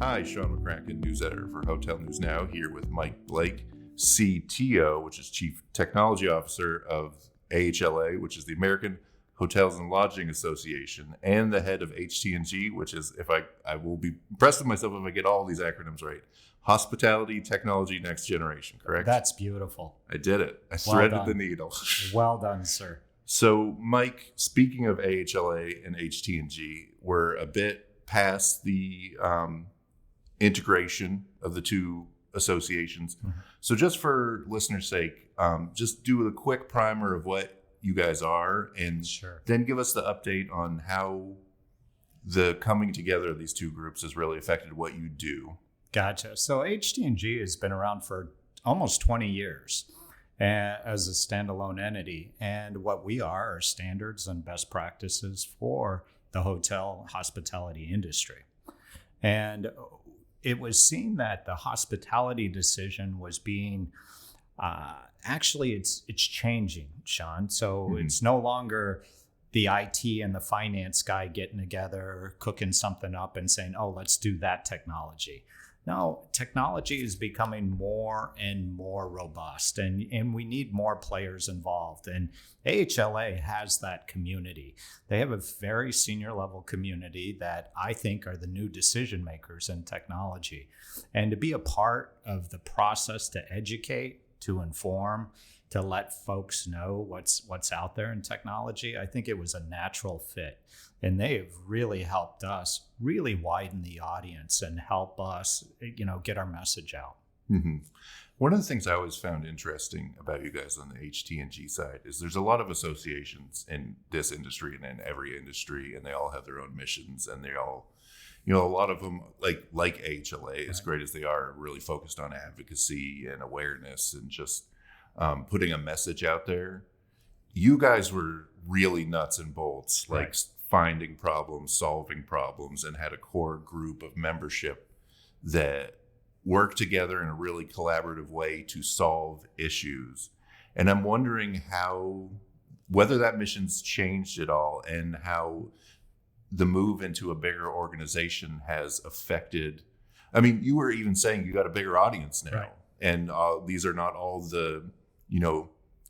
Hi, Sean McCracken, news editor for Hotel News Now, here with Mike Blake, CTO, which is Chief Technology Officer of AHLA, which is the American Hotels and Lodging Association, and the head of HT&G, which is, if I will be impressed with myself if I get all these acronyms right, Hospitality Technology Next Generation, correct? That's beautiful. I did it. I threaded the needle. Well done, sir. So, Mike, speaking of AHLA and HT&G, we're a bit past the integration of the two associations. Mm-hmm. So just for listeners' sake, just do a quick primer of what you guys are, and then give us the update on how the coming together of these two groups has really affected what you do. Gotcha. So HT&G has been around for almost 20 years as a standalone entity. And what we are standards and best practices for the hotel hospitality industry. And it was seen that the hospitality decision was being actually it's changing, Sean. So it's no longer the IT and the finance guy getting together, cooking something up and saying, oh, let's do that technology. No, technology is becoming more and more robust, and we need more players involved. And AHLA has that community. They have a very senior level community that I think are the new decision makers in technology. And to be a part of the process to educate, to inform, to let folks know what's out there in technology, I think it was a natural fit. And they have really helped us really widen the audience and help us, get our message out. Mm-hmm. One of the things I always found interesting about you guys on the HT&G side is there's a lot of associations in this industry and in every industry, and they all have their own missions, and they all, a lot of them, like AHLA, as great as they are, really focused on advocacy and awareness and just putting a message out there. You guys were really nuts and bolts, like finding problems, solving problems, and had a core group of membership that worked together in a really collaborative way to solve issues. And I'm wondering whether that mission's changed at all, and how the move into a bigger organization has affected. I mean, you were even saying you got a bigger audience now, and these are not all the,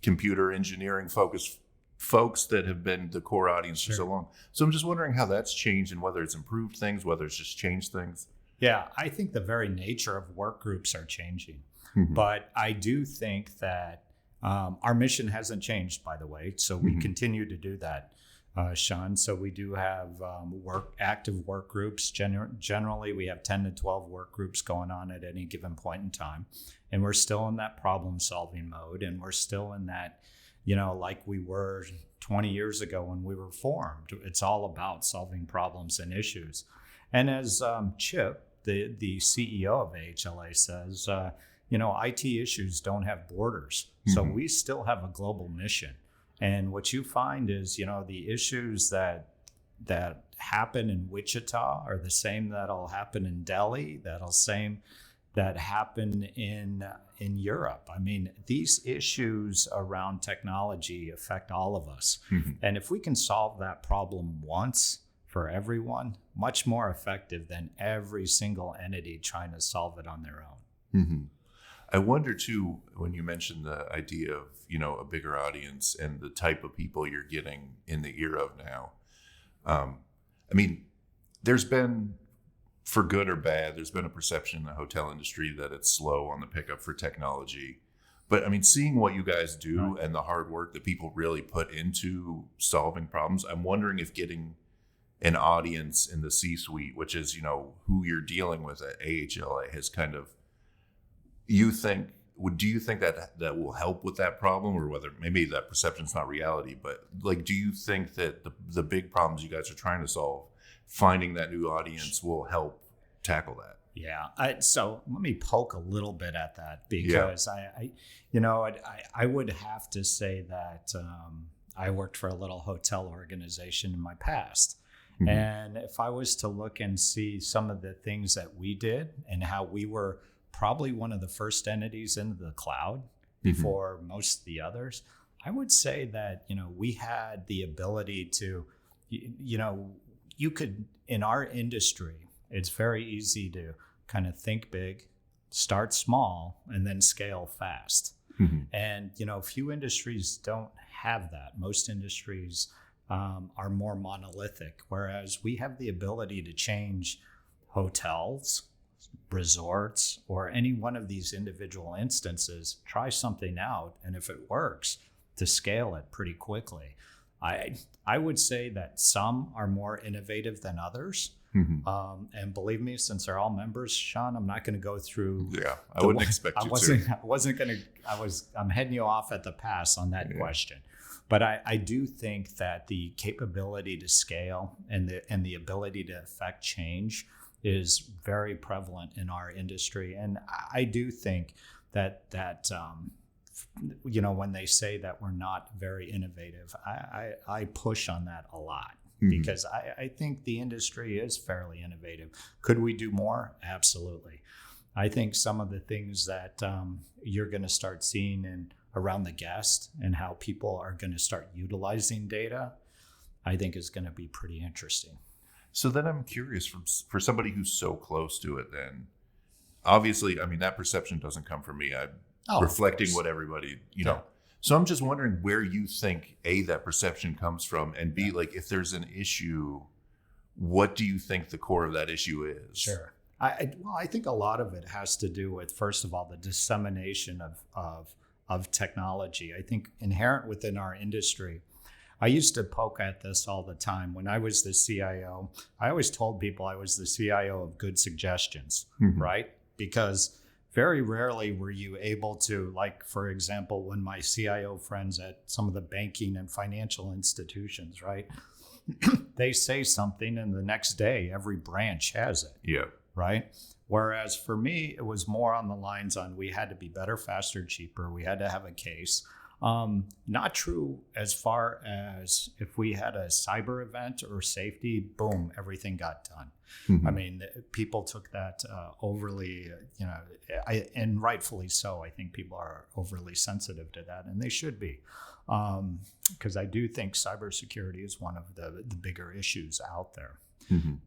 computer engineering focused folks that have been the core audience for so long. So I'm just wondering how that's changed, and whether it's improved things, whether it's just changed things. Yeah, I think the very nature of work groups are changing. Mm-hmm. But I do think that our mission hasn't changed, by the way. So we continue to do that, Sean. So we do have active work groups. Generally, we have 10 to 12 work groups going on at any given point in time. And we're still in that problem solving mode. And we're still in that, like we were 20 years ago when we were formed. It's all about solving problems and issues. And as Chip, the CEO of AHLA says, IT issues don't have borders. Mm-hmm. So we still have a global mission. And what you find is, the issues that happen in Wichita are the same that'll happen in Delhi, that happen in Europe. I mean, these issues around technology affect all of us. Mm-hmm. And if we can solve that problem once for everyone, much more effective than every single entity trying to solve it on their own. Mm-hmm. I wonder too, when you mentioned the idea of, a bigger audience and the type of people you're getting in the era of now. There's been, for good or bad, there's been a perception in the hotel industry that it's slow on the pickup for technology. But seeing what you guys do and the hard work that people really put into solving problems, I'm wondering if getting an audience in the C-suite, which is, who you're dealing with at AHLA, has kind of, do you think that will help with that problem, or whether maybe that perception is not reality, but do you think that the big problems you guys are trying to solve, finding that new audience will help tackle that? Yeah. So let me poke a little bit at that, because I would have to say that I worked for a little hotel organization in my past. Mm-hmm. And if I was to look and see some of the things that we did and how we were probably one of the first entities into the cloud before most of the others, I would say that, we had the ability to, you could, in our industry, It's very easy to kind of think big, start small, and then scale fast. And, few industries don't have that. Most industries are more monolithic, whereas we have the ability to change hotels, resorts, or any one of these individual instances, try something out, and if it works, to scale it pretty quickly. I would say that some are more innovative than others. And believe me, since they're all members, Sean, I'm not going to go through. Yeah, I wouldn't expect you to. I wasn't going to. I'm heading you off at the pass on that question. But I do think that the capability to scale and the ability to affect change is very prevalent in our industry. And I do think that when they say that we're not very innovative, I push on that a lot. Because I think the industry is fairly innovative. Could we do more? Absolutely. I think some of the things that you're going to start seeing around the guest and how people are going to start utilizing data, I think is going to be pretty interesting. So then I'm curious, for somebody who's so close to it, then obviously, I mean, that perception doesn't come from me. I'm reflecting what everybody, know. So I'm just wondering where you think, A, that perception comes from, and B, like if there's an issue, what do you think the core of that issue is? Sure. I think a lot of it has to do with, first of all, the dissemination of technology. I think inherent within our industry, I used to poke at this all the time. When I was the CIO, I always told people I was the CIO of good suggestions, right? Because very rarely were you able to, like, for example, when my CIO friends at some of the banking and financial institutions, right? They say something and the next day, every branch has it. Yeah. Right? Whereas for me, it was more on the lines on we had to be better, faster, cheaper. We had to have a case. Not true as far as if we had a cyber event or safety, boom, everything got done. I mean, people took that overly, and rightfully so. I think people are overly sensitive to that, and they should be, because I do think cybersecurity is one of the bigger issues out there.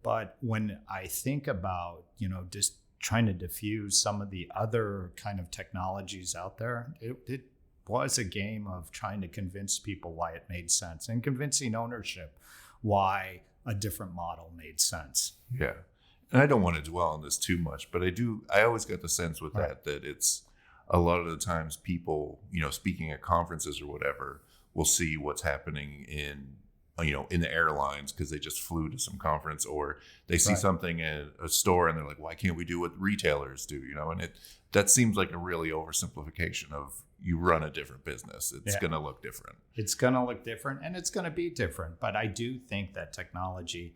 But when I think about, just trying to diffuse some of the other kind of technologies out there, it was a game of trying to convince people why it made sense and convincing ownership why a different model made sense. Yeah. And I don't want to dwell on this too much, but I always get the sense with that it's a lot of the times people, speaking at conferences or whatever, will see what's happening in the airlines because they just flew to some conference, or they see something at a store and they're like, why can't we do what retailers do? And that seems like a really oversimplification of you run a different business. It's going to look different. It's going to look different and it's going to be different. But I do think that technology,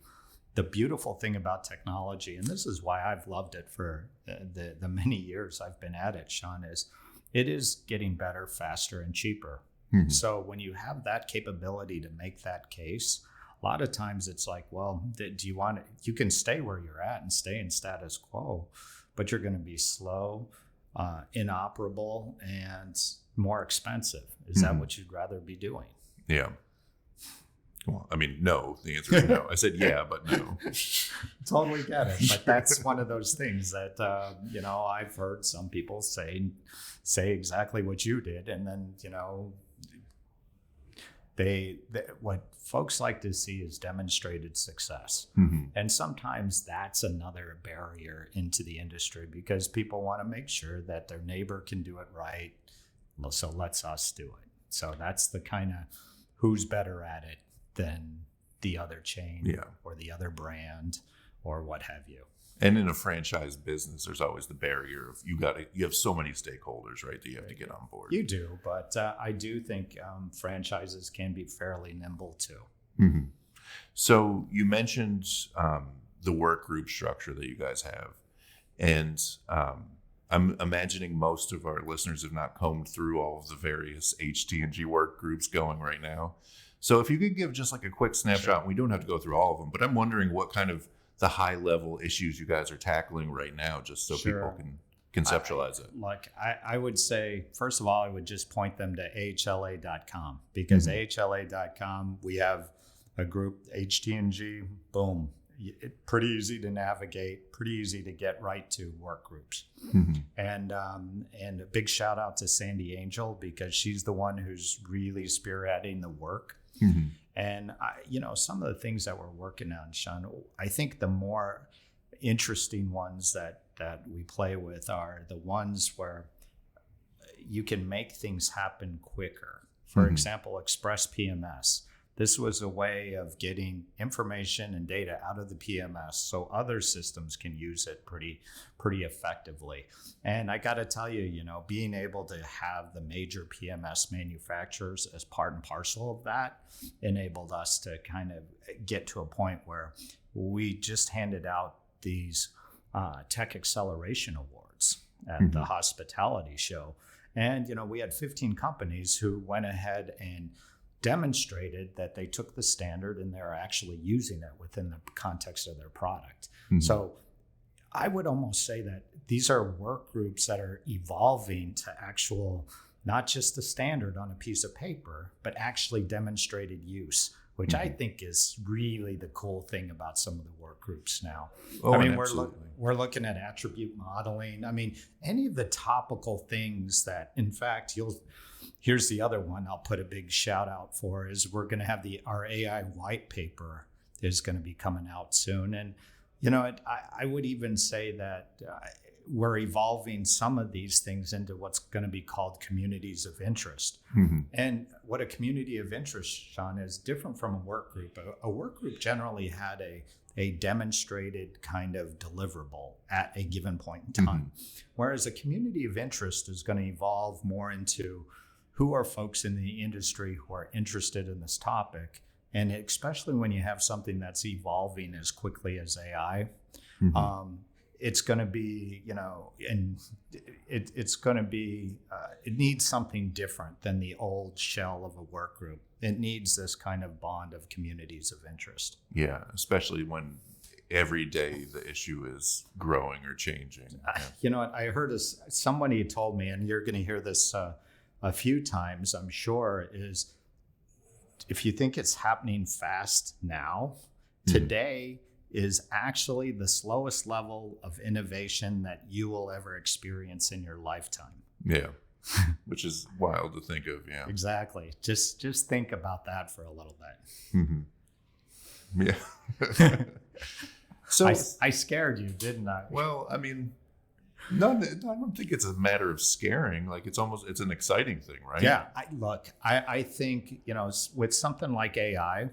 the beautiful thing about technology, and this is why I've loved it for the many years I've been at it, Sean, is it is getting better, faster, and cheaper. So when you have that capability to make that case, a lot of times it's like, well, do you want it? You can stay where you're at and stay in status quo, but you're going to be slow, inoperable, and more expensive. Is that what you'd rather be doing? Yeah. Well, I mean, no. The answer is no. I said yeah, but no. Totally get it. But that's one of those things that I've heard some people say exactly what you did, and then they what folks like to see is demonstrated success. And sometimes that's another barrier into the industry because people want to make sure that their neighbor can do it right. So let's us do it. So that's the kind of who's better at it than the other chain or the other brand or what have you. And in a franchise business, there's always the barrier of you have so many stakeholders, right, that you have to get on board. You do, but I do think franchises can be fairly nimble too. So you mentioned the work group structure that you guys have, and I'm imagining most of our listeners have not combed through all of the various HT&G work groups going right now. So if you could give just like a quick snapshot, we don't have to go through all of them, but I'm wondering what kind of the high level issues you guys are tackling right now, just so people can conceptualize it. I would say, first of all, I would just point them to AHLA.com because AHLA.com, we have a group, HT&G, boom. pretty easy to navigate, pretty easy to get right to work groups. And a big shout out to Sandy Angel, because she's the one who's really spearheading the work. And some of the things that we're working on, Sean, I think the more interesting ones that we play with are the ones where you can make things happen quicker. For example, Express PMS. This was a way of getting information and data out of the PMS so other systems can use it pretty effectively. And I got to tell you, being able to have the major PMS manufacturers as part and parcel of that enabled us to kind of get to a point where we just handed out these Tech Acceleration Awards at the hospitality show. And, we had 15 companies who went ahead and demonstrated that they took the standard and they're actually using it within the context of their product. So I would almost say that these are work groups that are evolving to actual, not just a standard on a piece of paper, but actually demonstrated use, which I think is really the cool thing about some of the work groups now. We're looking at attribute modeling. Any of the topical things that, in fact, here's the other one I'll put a big shout out for, is we're going to have our AI white paper is going to be coming out soon. And, I would even say that we're evolving some of these things into what's going to be called communities of interest. And what a community of interest, Sean, is different from a work group. A work group generally had a demonstrated kind of deliverable at a given point in time. Whereas a community of interest is going to evolve more into who are folks in the industry who are interested in this topic. And especially when you have something that's evolving as quickly as AI, it's going to be, it's going to be, it needs something different than the old shell of a work group. It needs this kind of bond of communities of interest. Yeah, especially when every day the issue is growing or changing. You know what? I heard somebody told me, and you're going to hear this a few times, I'm sure, is if you think it's happening fast now, today is actually the slowest level of innovation that you will ever experience in your lifetime. Yeah. Which is wild to think of. Yeah, exactly. Just think about that for a little bit. Yeah. So I scared you, didn't I? Well, no, I don't think it's a matter of scaring. Like it's an exciting thing, right? Yeah. I think, with something like AI,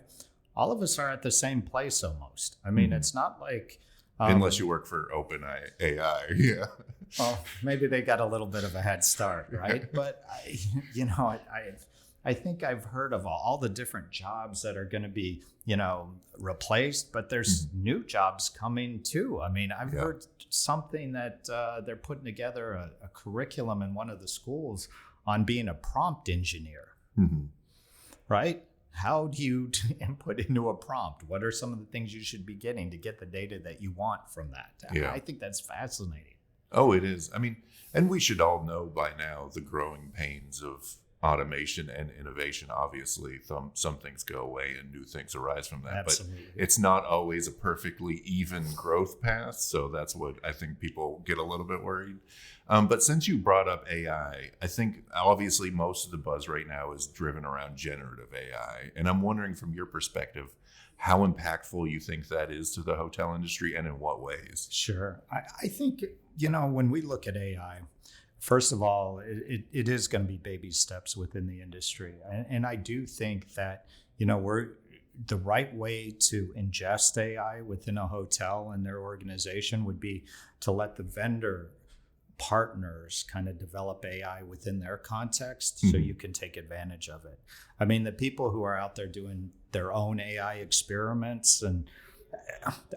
all of us are at the same place almost. It's not like... unless you work for OpenAI, yeah. Well, maybe they got a little bit of a head start, right? But, I think I've heard of all the different jobs that are going to be, replaced, but there's new jobs coming too. I've heard something that they're putting together a curriculum in one of the schools on being a prompt engineer, right? How do you input into a prompt? What are some of the things you should be getting to get the data that you want from that? Yeah. I think that's fascinating. Oh, it is. And we should all know by now the growing pains of automation and innovation. Obviously, some things go away and new things arise from that. Absolutely. But it's not always a perfectly even growth path. So that's what I think people get a little bit worried. But since you brought up AI, I think obviously most of the buzz right now is driven around generative AI. And I'm wondering from your perspective, how impactful you think that is to the hotel industry and in what ways? Sure. I think, when we look at AI, first of all, it is going to be baby steps within the industry. And I do think that, the right way to ingest AI within a hotel and their organization would be to let the vendor partners kind of develop AI within their context so you can take advantage of it. The people who are out there doing their own AI experiments, and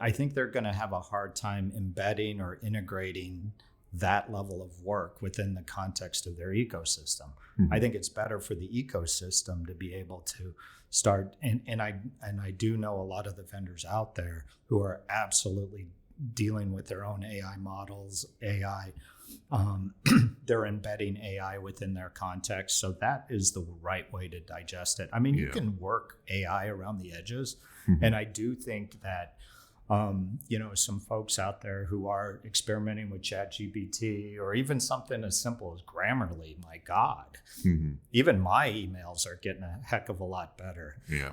I think they're going to have a hard time embedding or integrating that level of work within the context of their ecosystem. I think it's better for the ecosystem to be able to start, and I do know a lot of the vendors out there who are absolutely dealing with their own AI models, they're embedding AI within their context. So that is the right way to digest it. You can work AI around the edges. And I do think that some folks out there who are experimenting with ChatGPT or even something as simple as Grammarly. My God, even my emails are getting a heck of a lot better. Yeah.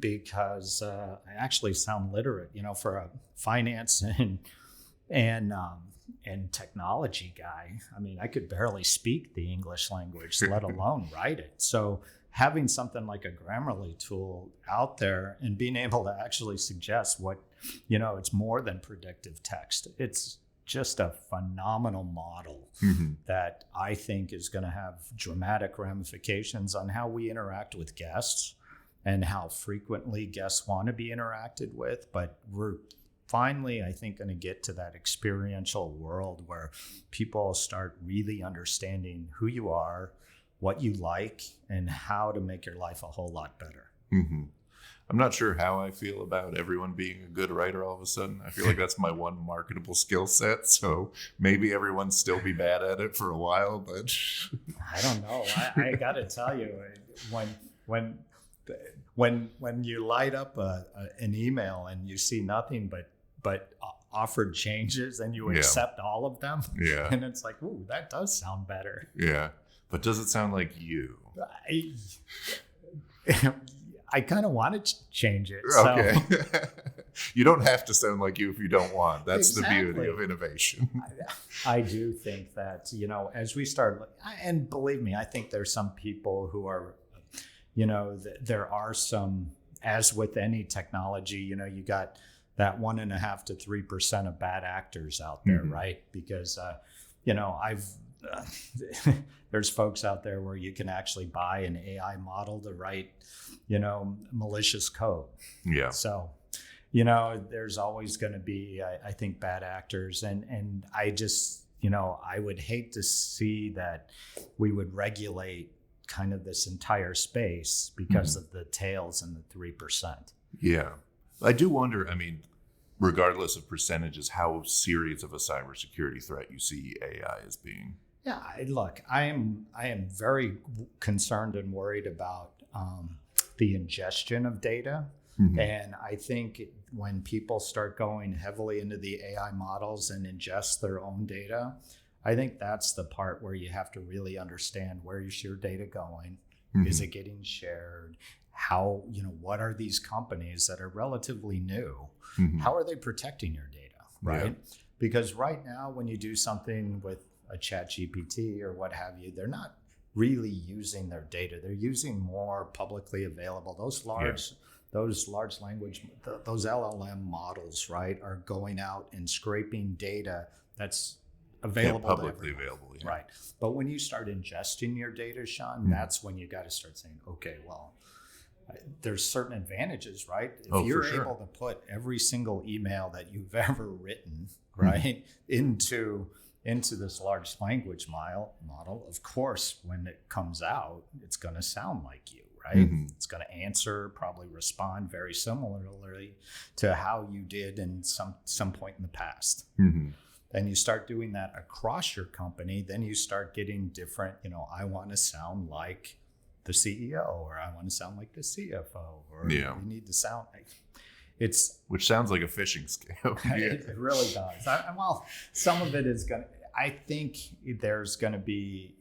Because I actually sound literate, for a finance and technology guy. I mean, I could barely speak the English language, let alone write it. So having something like a Grammarly tool out there and being able to actually suggest what, it's more than predictive text. It's just a phenomenal model that I think is going to have dramatic ramifications on how we interact with guests and how frequently guests want to be interacted with. But we're finally, I think, going to get to that experiential world where people start really understanding who you are, what you like, and how to make your life a whole lot better. I'm not sure how I feel about everyone being a good writer all of a sudden. I feel like that's my one marketable skill set. So maybe everyone still be bad at it for a while, but I don't know. I got to tell you, when you light up an email and you see nothing but offered changes and you accept all of them, and it's like, ooh, that does sound better. Yeah. But does it sound like you? I kind of want to change it. Okay. So. You don't have to sound like you if you don't want. That's exactly. The beauty of innovation. I do think that, as we start, and believe me, I think there's some people who are, there are some, as with any technology, you got that 1.5 to 3% of bad actors out there, right? Because, there's folks out there where you can actually buy an AI model to write, malicious code. Yeah. So, there's always going to be, I think, bad actors. And I just, I would hate to see that we would regulate kind of this entire space because of the tails and the 3%. Yeah. I do wonder, regardless of percentages, how serious of a cybersecurity threat you see AI as being. Yeah, look, I am very concerned and worried about the ingestion of data. And I think when people start going heavily into the AI models and ingest their own data, I think that's the part where you have to really understand, where is your data going? Is it getting shared? How, what are these companies that are relatively new? How are they protecting your data, right? Yeah. Because right now, when you do something with a ChatGPT or what have you, they're not really using their data. They're using more publicly available. Those large language, those LLM models, right, are going out and scraping data that's available, publicly available, right? But when you start ingesting your data, Sean, that's when you got to start saying, okay, well, there's certain advantages, right? If you're able to put every single email that you've ever written, right, into this large language model, of course, when it comes out, it's going to sound like you, right? It's going to answer, probably respond very similarly to how you did in some point in the past. And you start doing that across your company, then you start getting different, I want to sound like the CEO, or I want to sound like the CFO, or we need to sound like which sounds like a phishing scam. It really does. Well, some of it is going to, I think there's going to be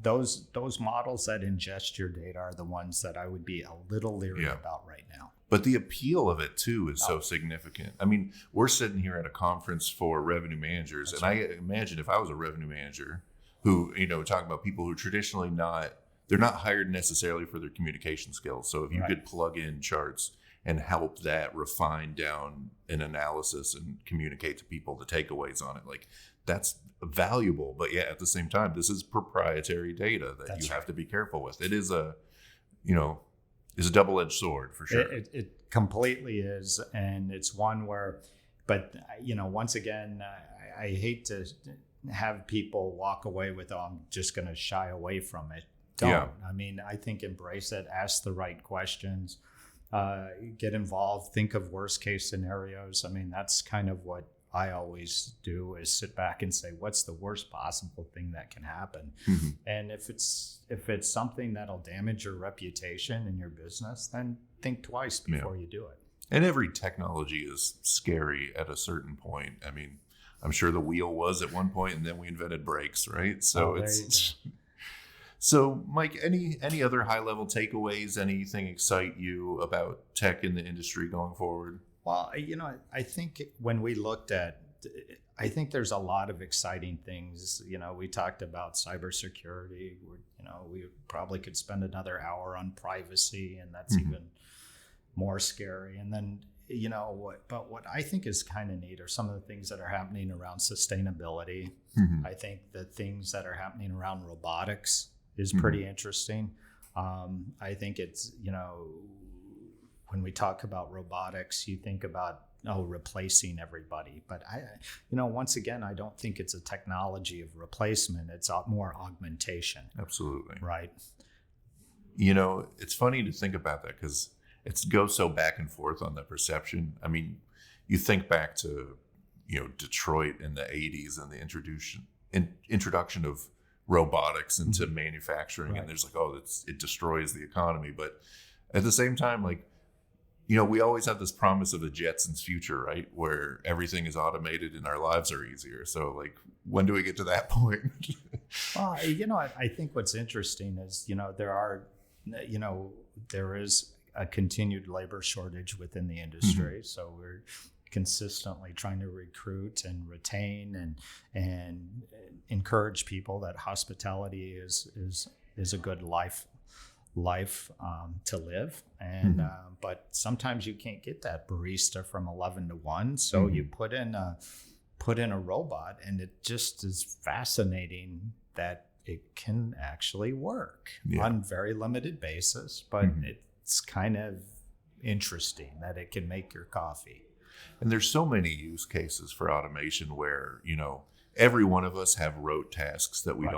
those models that ingest your data are the ones that I would be a little leery about right now. But the appeal of it too is so significant. We're sitting here at a conference for revenue managers. That's right. I imagine if I was a revenue manager who, talking about people who traditionally they're not hired necessarily for their communication skills. So if you could plug in charts and help that refine down an analysis and communicate to people the takeaways on it, like that's valuable. But at the same time, this is proprietary data that you have to be careful with. It is a double-edged sword for sure. It completely is. And it's one where, but once again, I hate to have people walk away with, I'm just going to shy away from it. Don't. Yeah. I think embrace it, ask the right questions, get involved, think of worst case scenarios. That's kind of what I always do, is sit back and say, what's the worst possible thing that can happen? And if it's something that'll damage your reputation in your business, then think twice before you do it. And every technology is scary at a certain point. I mean, I'm sure the wheel was at one point, and then we invented brakes, right? So there you go. So Mike, any other high level takeaways? Anything excite you about tech in the industry going forward? Well, I think when we looked at, I think there's a lot of exciting things. We talked about cybersecurity. We probably could spend another hour on privacy, and that's even more scary. And then, what I think is kind of neat are some of the things that are happening around sustainability. I think the things that are happening around robotics is pretty interesting. I think it's, when we talk about robotics, you think about, replacing everybody. But once again, I don't think it's a technology of replacement. It's more augmentation. Absolutely. Right. It's funny to think about that because it goes so back and forth on the perception. I mean, you think back to, Detroit in the 80s and the introduction of robotics into manufacturing. Right. And there's it destroys the economy. But at the same time, we always have this promise of a Jetsons future, right? Where everything is automated and our lives are easier. So when do we get to that point? Well, I think what's interesting is, there is a continued labor shortage within the industry. So we're consistently trying to recruit and retain and encourage people that hospitality is a good life to live. And but sometimes you can't get that barista from 11 to 1, so you put in a robot, and it just is fascinating that it can actually work on very limited basis, but it's kind of interesting that it can make your coffee. And there's so many use cases for automation where, every one of us have rote tasks that we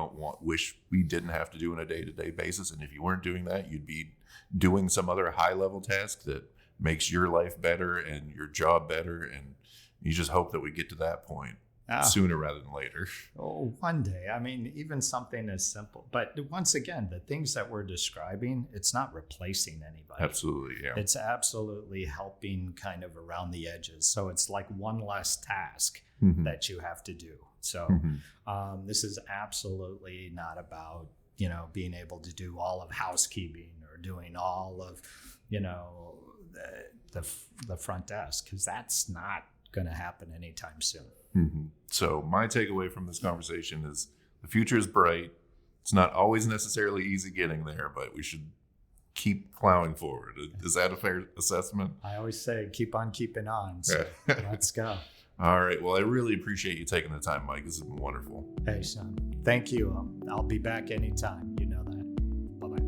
wish we didn't have to do on a day-to-day basis. And if you weren't doing that, you'd be doing some other high-level task that makes your life better and your job better. And you just hope that we get to that point sooner rather than later. Oh, one day. I mean, even something as simple. But once again, the things that we're describing, it's not replacing anybody. Absolutely, yeah. It's absolutely helping kind of around the edges. So it's like one less task that you have to do. So this is absolutely not about, being able to do all of housekeeping or doing all of, the front desk, because that's not going to happen anytime soon. So my takeaway from this conversation is the future is bright. It's not always necessarily easy getting there, but we should keep plowing forward. Is that a fair assessment? I always say keep on keeping on. So let's go. All right. Well, I really appreciate you taking the time, Mike. This has been wonderful. Hey, Sean. Thank you. I'll be back anytime. You know that. Bye-bye.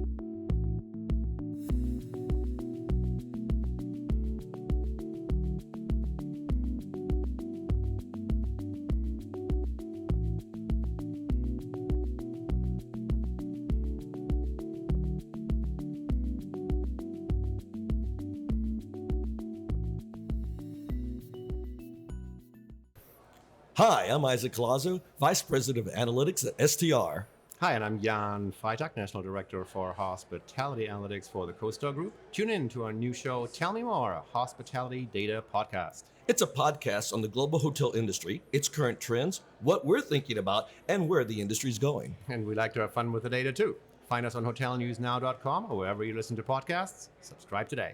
Hi, I'm Isaac Colazo, Vice President of Analytics at STR. Hi, and I'm Jan Freitag, National Director for Hospitality Analytics for the CoStar Group. Tune in to our new show, Tell Me More, a hospitality data podcast. It's a podcast on the global hotel industry, its current trends, what we're thinking about, and where the industry's going. And we like to have fun with the data too. Find us on hotelnewsnow.com or wherever you listen to podcasts. Subscribe today.